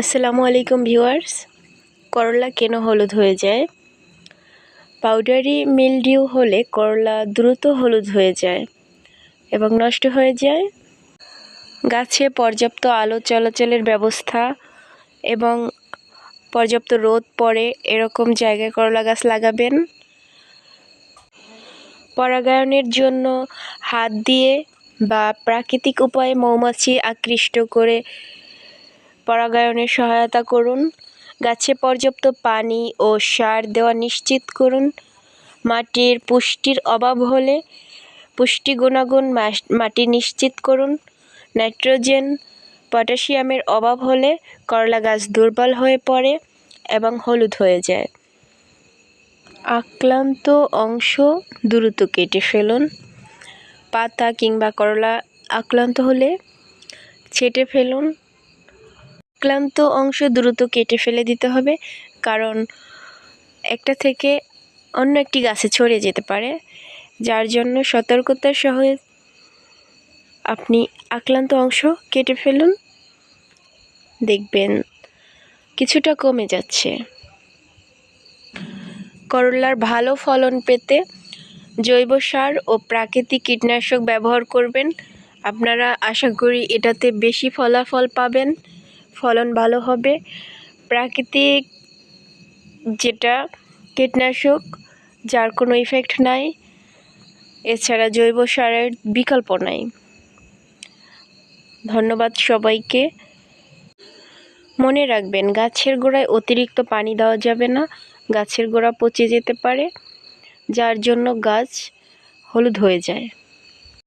আসসালামু আলাইকুম ভিউয়ার্স। করলা কেন হলুদ হয়ে যায়? পাউডারি মিলডিউ হলে করলা দ্রুত হলুদ হয়ে যায় এবং নষ্ট হয়ে যায়। গাছে পর্যাপ্ত আলো চলাচলের ব্যবস্থা এবং পর্যাপ্ত রোদ পড়ে এরকম জায়গায় করলা গাছ লাগাবেন। পরাগায়নের জন্য হাত দিয়ে বা প্রাকৃতিক উপায়ে মৌমাছি আকৃষ্ট করে পরাগায়নে সহায়তা করুন। গাছে পর্যাপ্ত পানি ও সার দেওয়া নিশ্চিত করুন। মাটির পুষ্টির অভাব হলে পুষ্টি গুণাগুণ মাটি নিশ্চিত করুন। নাইট্রোজেন, পটাশিয়ামের অভাব হলে করলা গাছ দুর্বল হয়ে পড়ে এবং হলুদ হয়ে যায়। আক্রান্ত অংশ দ্রুত কেটে ফেলুন। পাতা কিংবা করলা আক্রান্ত হলে ছেঁটে ফেলুন। আক্রান্ত অংশ দ্রুত কেটে ফেলে দিতে হবে, কারণ একটা থেকে অন্য একটি গাছে ছড়িয়ে যেতে পারে, যার জন্য সতর্কতার সহ আপনি আক্রান্ত অংশ কেটে ফেলুন। দেখবেন কিছুটা কমে যাচ্ছে। করলার ভালো ফলন পেতে জৈব সার ও প্রাকৃতিক কীটনাশক ব্যবহার করবেন। আপনারা আশা করি এটাতে বেশি ফলাফল পাবেন, ফলন ভালো হবে। প্রাকৃতিক যেটা কীটনাশক, যার কোনো ইফেক্ট নাই, এছাড়া জৈব সারের বিকল্প নাই। ধন্যবাদ সবাইকে। মনে রাখবেন, গাছের গোড়ায় অতিরিক্ত পানি দেওয়া যাবে না, গাছের গোড়া পচে যেতে পারে, যার জন্য গাছ হলুদ হয়ে যায়।